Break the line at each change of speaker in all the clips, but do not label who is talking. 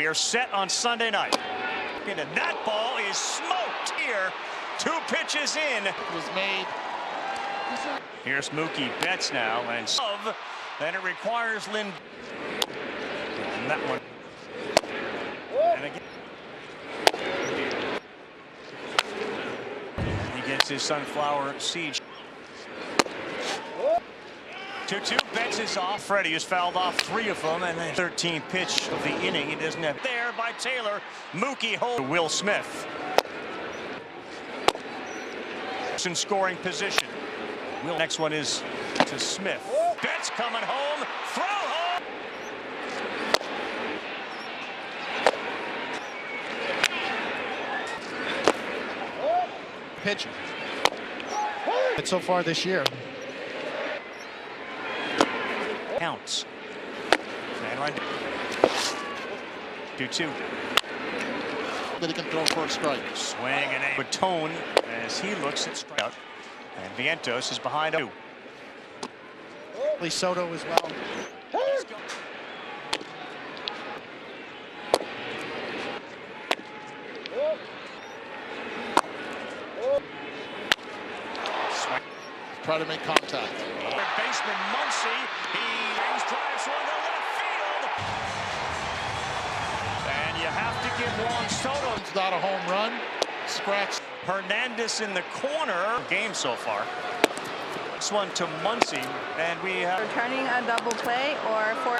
are set on Sunday night. And that ball is smoked here. 2 pitches in.
It was made.
Here's Mookie Betts now, and then it requires Lynn. And that one. And again. He gets his sunflower seed. 2-2. Betts is off. Freddie has fouled off 3 of them, and the 13th pitch of the inning. He doesn't have there by Taylor. Mookie holds Will Smith. In scoring position. Next one is to Smith. Betts coming home. Throw home.
Pitching. But so far this year.
Counts. And right. 2-2.
That he can throw for a strike.
Swing and a good tone as he looks at strikeout. And Vientos is behind 2.
Soto as well. Try to make contact.
Baseman Muncy, he drives one to left field. And you have to give Juan Soto.
It's not a home run. Scratch.
Hernandez in the corner. Game so far. This one to Muncy, and we have
returning a double play or for.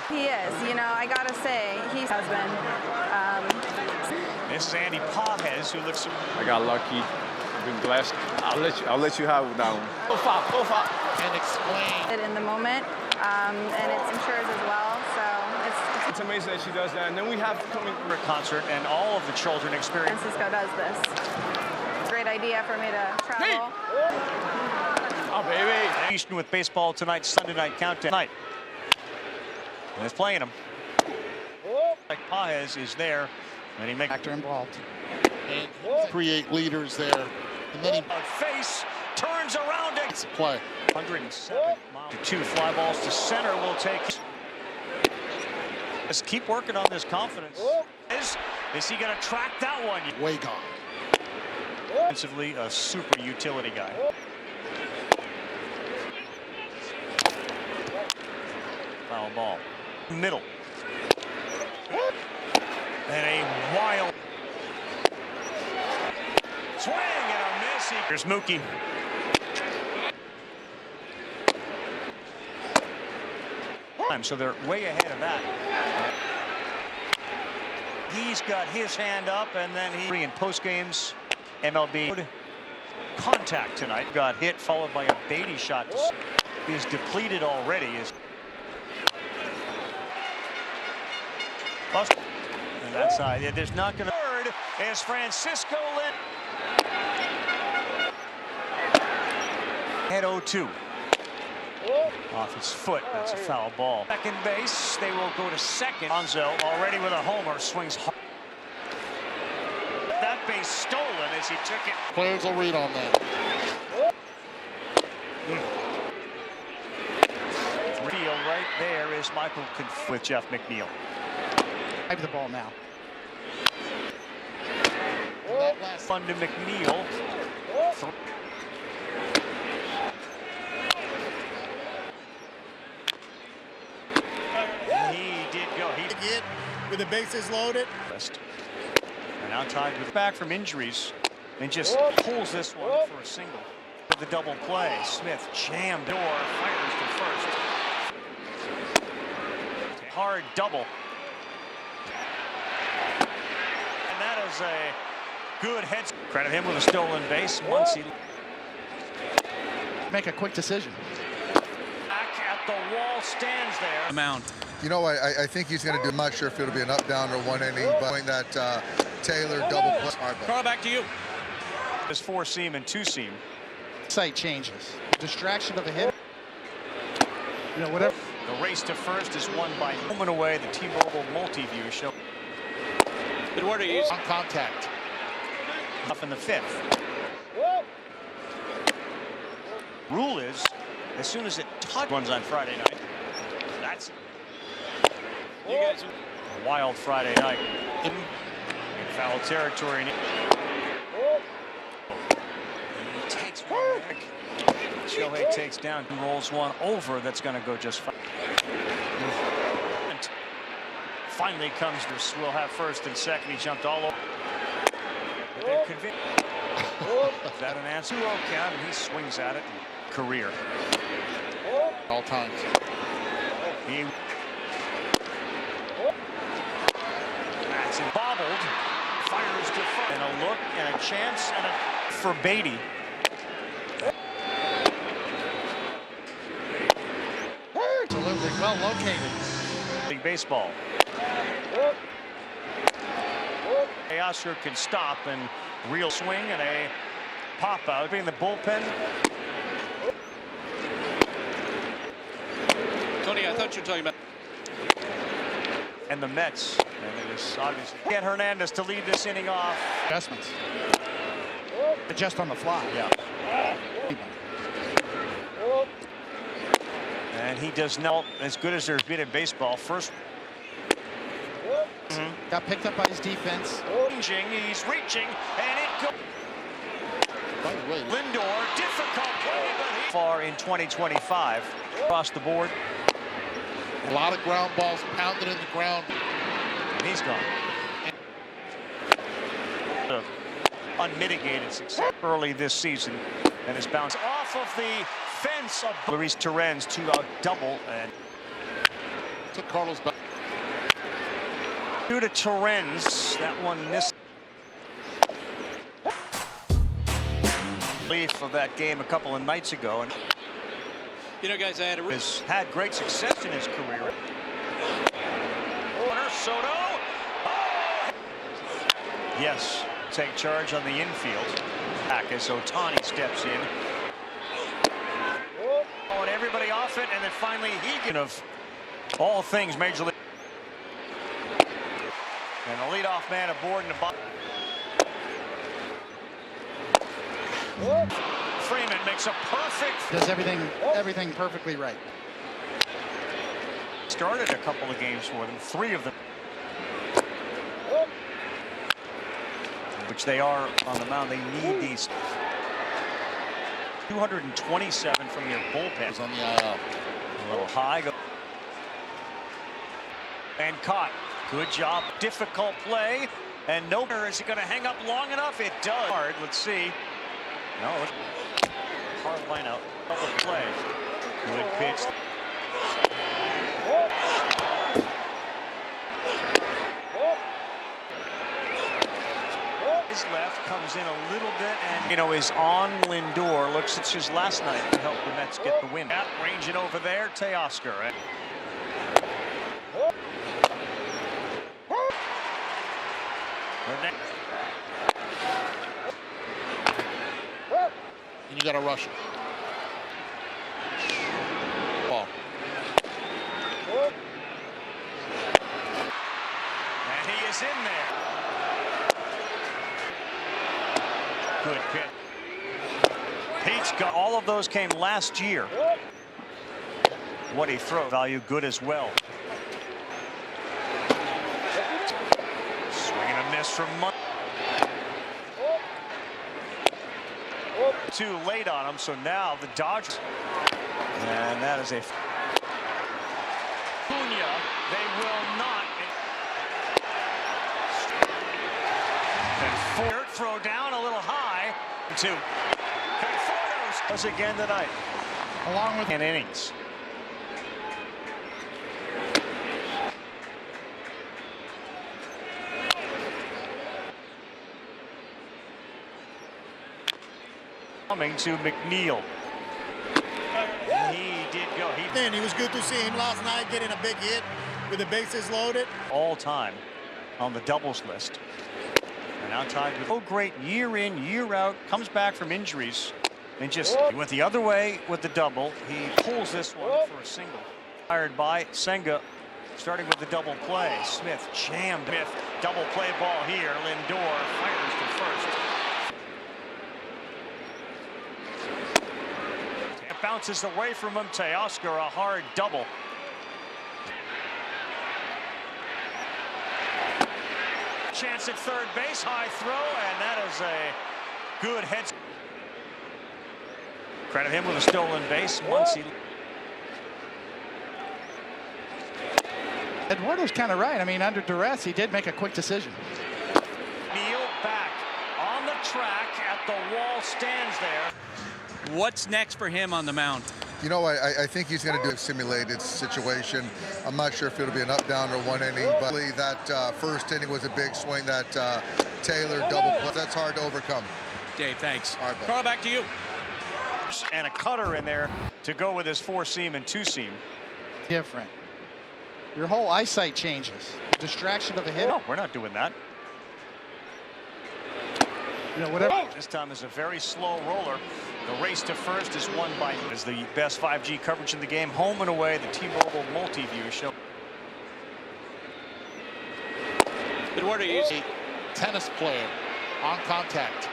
He is. You know, I gotta say, he has been.
This is Andy Pages, who looks.
I got lucky. I've been blessed. I'll let you have that one.
Go far. And explain.
In the moment, and it's ensures as well. So
it's amazing that she does that. And then we have coming
for a concert, and all of the children experience.
Francisco does this. Great idea for me to travel.
Oh, baby.
Eastern with baseball tonight, Sunday night countdown night. And he's playing him. Like Pages is there, and he makes
actor involved. And create leaders there. And then he
face turns around it.
Play.
107 miles. 2 fly balls to center will take. Just keep working on this confidence. Is he going to track that one?
Way gone.
Offensively, a super utility guy. Foul ball. Middle. And a wild swing and a miss. Here's Mookie. So they're way ahead of that. He's got his hand up, and then he in post games. MLB contact tonight. Got hit, followed by a Beatty shot. He's depleted already. And that side, there's not going to. Third is Francisco Lynn. Head 0-2. Off his foot. That's a foul ball. Second base. They will go to second. Alonso already with a homer. Swings hard. That base stolen as he took it.
Players will read on that.
Field right there is Michael with Jeff McNeil.
Have the ball now.
Fun to McNeil. He did go. He
did with the bases loaded.
And now tied with back from injuries, and just pulls this one for a single. The double play. Smith jammed door, fires to first. Hard double. And that is a good head. Credit him with a stolen base. Muncy.
Make a quick decision.
Back at the wall, stands there.
Amount.
You know, I think he's going to do. I'm not sure if it'll be an up, down, or one inning, but knowing that Taylor double plus.
Carl, back to you.
His 4-seam and 2-seam.
Sight changes. Distraction of a hit. You know, whatever.
The race to first is won by moment away. The T-Mobile multi-view show.
Eduardo is
on contact.
Up in the 5th. Rule is, as soon as it runs on Friday night, that's
You guys.
A wild Friday night in foul territory. He takes one back. Shohei takes down, rolls one over. That's going to go just fine. Finally comes to Swill have first and second. He jumped all over. But they're convinced. Is that an answer? 2-0 count, and he swings at it. Career.
All times.
He Matson bobbled, fires to front, and a look and a chance and a for Beatty.
Absolutely well located.
Big baseball. Oscar can stop and real swing and a pop out in the bullpen.
Tony, I thought you were talking about.
And the Mets. And it is obviously get Hernandez to lead this inning off.
Adjustments. Adjust on the fly.
Yeah. And he does not as good as there's been in baseball. First.
Got picked up by his defense.
He's reaching, and it goes.
By the way,
Lindor, difficult play, but he far in 2025 across the board.
a lot of ground balls pounded in the ground.
And he's gone. Unmitigated success early this season, and his bounce off of the fence of Luis Torrens to a double and
Took Carlos back.
due to Torrens, that one missed. Leaf of that game a couple of nights ago, and
You know, guys, I had a.
has had great success in his career. Corner, Soto. Oh! Yes, take charge on the infield. Back as Ohtani steps in. Oh, and everybody off it, and then finally he of all things Major League. And the leadoff man aboard in the bottom. Freeman makes a perfect.
Does everything perfectly right.
Started a couple of games for them, 3 of them. Which they are on the mound. They need these. 227 from your bullpen.
On the IL.
A little high. And caught. Good job. Difficult play. And no, is he going to hang up long enough? It does. Hard. Let's see. No. Hard line out. Double play. Good pitch. His left comes in a little bit and, is on Lindor. Looks it's his last night to help the Mets get the win. Out, range it over there. Teoscar.
And you got to rush it. Ball.
And he is in there. Good pitch. Pete's got all of those came last year. What he throw value good as well. Swing and a miss from Money. Too late on him, so now the Dodgers. And that is a Cunha. They will not. And throw down a little high to Confortos does again tonight.
Along with
Innings. Coming to McNeil. He did go.
He was good to see him last night getting a big hit with the bases loaded.
All time on the doubles list. And now tied with great year in, year out. Comes back from injuries. And just went the other way with the double. He pulls this one for a single. Fired by Senga. Starting with the double play. Smith jammed. Smith double play ball here. Lindor fires to first. It bounces away from him. Teoscar a hard double. Chance at third base, high throw, and that is a good head. Credit him with a stolen base once he.
Eduardo's kind of right. I mean, under duress, he did make a quick decision.
Neal back on the track at the wall, stands there.
What's next for him on the mound?
You know, I think he's going to do a simulated situation. I'm not sure if it'll be an up, down, or one inning, but that first inning was a big swing, that Taylor double play. That's hard to overcome.
Dave, thanks.
All right, bud.
Carl, back to you.
And a cutter in there to go with his four-seam and two-seam.
Different. Your whole eyesight changes. Distraction of a hit.
No, we're not doing that.
You know, whatever.
This time is a very slow roller. The race to first is won by is the best 5G coverage in the game. Home and away, the T-Mobile multi-view show.
Eduardo, you see.
Tennis player on contact.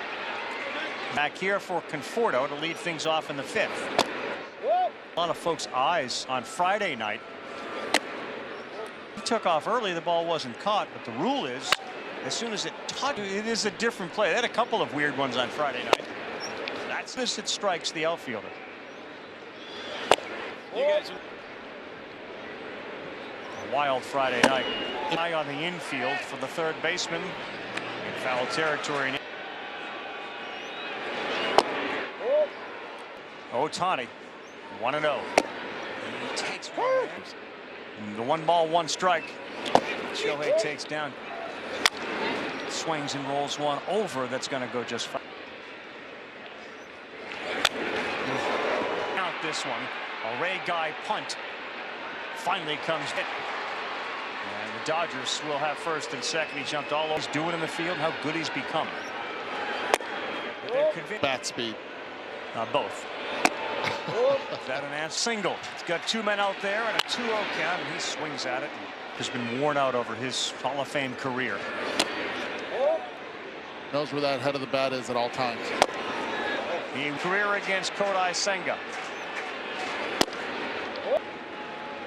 Back here for Conforto to lead things off in the fifth. A lot of folks' eyes on Friday night. He took off early, the ball wasn't caught, but the rule is as soon as it touches, it is a different play. They had a couple of weird ones on Friday night. That's this, it strikes the outfielder.
You guys.
A wild Friday night. Eye on the infield for the third baseman in foul territory. Ohtani, 1-0. He takes one. The 1-ball, 1-strike. Shohei takes down. Swings and rolls one over. That's going to go just fine. Count this one. A Ray Guy punt finally comes in. And the Dodgers will have first and second. He jumped all over. He's doing in the field. How good he's become.
Bat speed.
Both. That an answer single. He's got two men out there and a 2-0 count, and he swings at it. Has been worn out over his Hall of Fame career.
Knows where that head of the bat is at all times.
The career against Kodai Senga.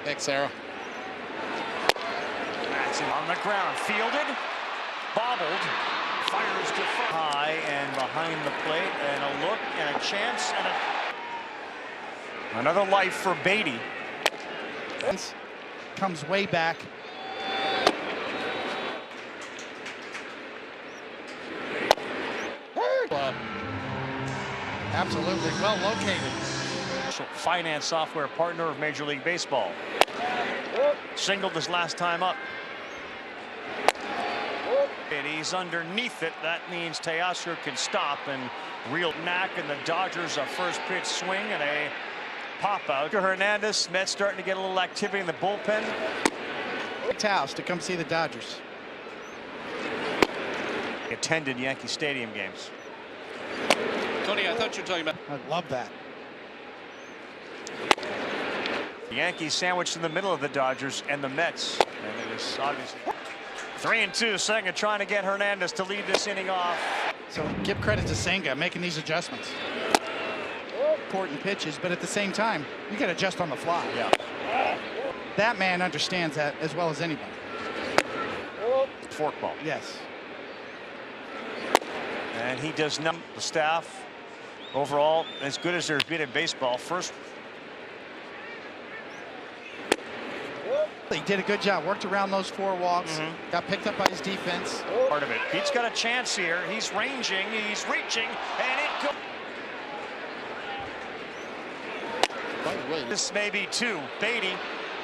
Thanks, Sarah.
That's him on the ground. Fielded. Bobbled. Fires to front. High and behind the plate. And a look and a chance and another life for Beatty.
Comes way back. Absolutely well located.
Finance software partner of Major League Baseball. Singled his last time up. And he's underneath it. That means Teoscar can stop and reel knack, and the Dodgers a first pitch swing and a pop out. Hernandez, Mets starting to get a little activity in the bullpen.
Taos to come see the Dodgers.
Attended Yankee Stadium games.
Tony, I thought you were talking about.
I love that.
The Yankees sandwiched in the middle of the Dodgers and the Mets. And it is obviously 3-2. Senga trying to get Hernandez to lead this inning off.
So give credit to Senga making these adjustments. Important pitches, but at the same time, you got to adjust on the fly.
Yeah.
That man understands that as well as anybody.
Forkball.
Yes.
And he does not. The staff overall as good as there's been in baseball. First.
He did a good job. Worked around those four walks. Got picked up by his defense.
Part of it. Pete's got a chance here. He's ranging. He's reaching. And it goes.
By the way,
This may be two. Beatty,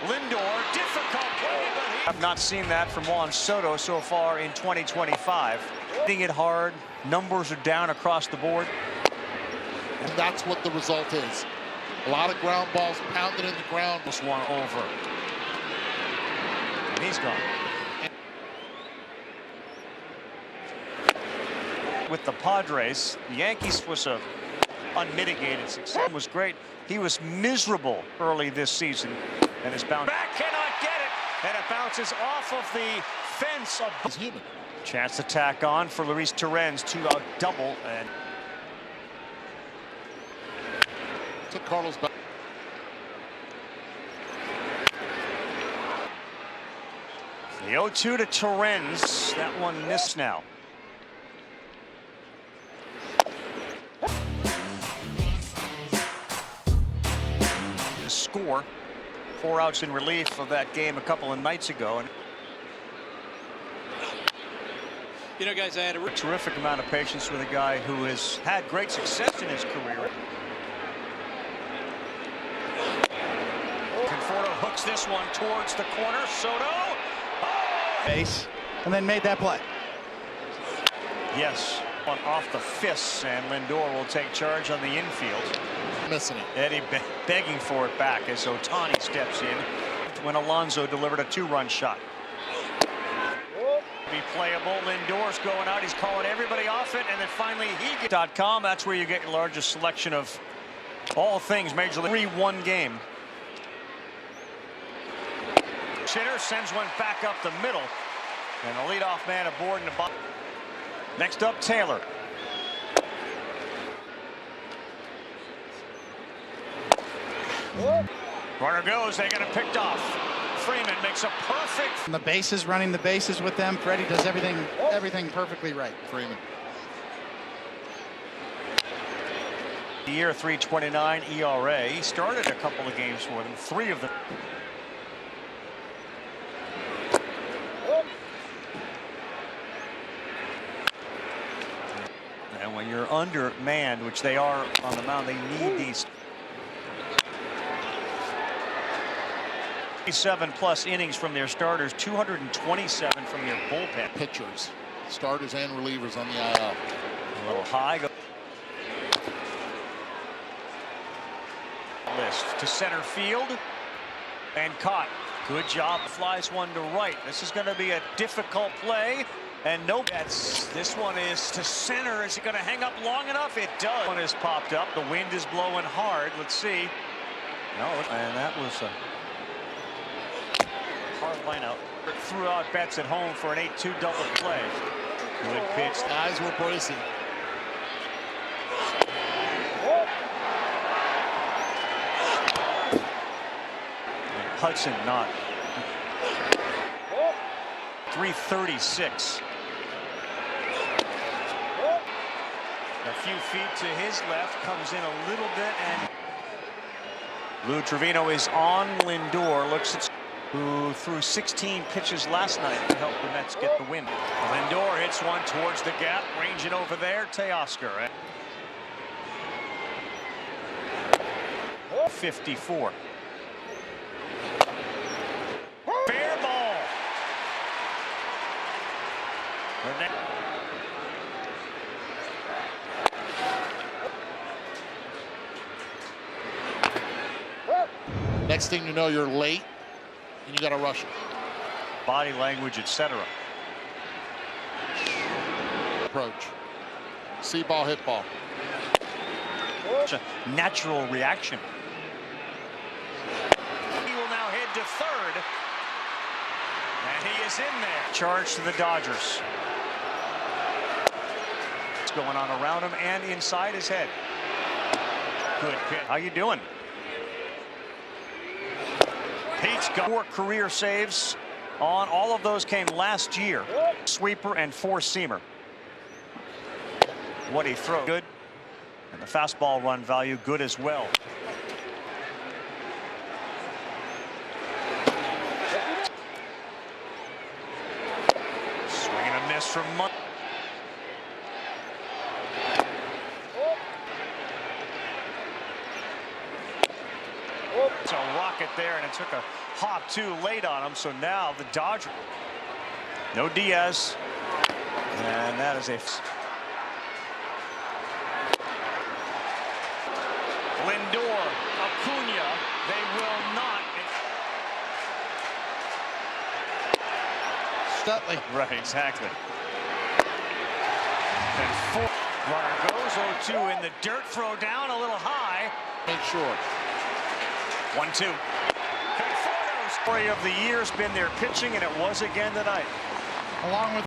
Lindor, difficult play, but he... I've not seen that from Juan Soto so far in 2025. Hitting it hard. Numbers are down across the board.
And that's what the result is. A lot of ground balls pounded in the ground.
This one over. And he's gone. With the Padres, the Yankees was a unmitigated success. Was great. He was miserable early this season and is bound. Back cannot get it, and it bounces off of the fence.
He's human.
Chance to tack on for Luis Torrens, 2-out double, and
Took Carlos back.
The 0-2 to Torrens. That one missed now. The score. 4 outs in relief of that game a couple of nights ago. And
You know, guys, I had a
terrific amount of patience with a guy who has had great success in his career. Conforto hooks this one towards the corner. Soto. Oh!
Base, and then made that play.
Yes, one off the fists, and Lindor will take charge on the infield.
Missing it.
Eddie begging for it back as Ohtani steps in when Alonso delivered a 2-run shot. Be playable. Lindor's going out. He's calling everybody off it, and then finally he gets .com. That's where you get your largest selection of all things Major League. 3-1 game. Chitter sends one back up the middle, and the leadoff man aboard in the bottom. Next up, Taylor. Runner goes. They got it picked off. Freeman makes a perfect.
And the bases, running the bases with them. Freddie does everything perfectly right.
Freeman.
Year 3.29 ERA. He started a couple of games for them. 3 of them. And when you're undermanned, which they are on the mound, they need these 7+ innings from their starters, 227 from their bullpen.
Pitchers, starters and relievers on the IL.
A little high. List to center field and caught. Good job. Flies one to right. This is going to be a difficult play. And no, this one is to center. Is it going to hang up long enough? It does. One has popped up. The wind is blowing hard. Let's see. No, and that was a hard lineout. Threw out bets at home for an 8-2 double play. Good pitch.
Eyes were bracing.
Hudson not. 336. A few feet to his left, comes in a little bit, and Lou Trevino is on Lindor. Looks at who threw 16 pitches last night to help the Mets get the win. Lindor hits one towards the gap, ranging over there. Teoscar. 54. Fair ball.
Next thing you know, you're late, and you got to rush it.
Body language, etc.
Approach. See ball, hit ball.
It's a natural reaction. He will now head to third. And he is in there. Charge to the Dodgers. What's going on around him and inside his head. Good pitch. How you doing? Pete's got 4 career saves on. All of those came last year. Sweeper and 4-seamer. What he throws. Good. And the fastball run value good as well. Swing and a miss from Monk. It's a rocket there, and it took a hop too late on him. So now the Dodgers. No Diaz. And that is a. Lindor, Acuna, they will not.
Stutley.
Right, exactly. And 4. Runner goes 0-2 in the dirt. Throw down a little high.
Make sure.
1-2. Conforto's story of the year's been their pitching, and it was again tonight.
Along with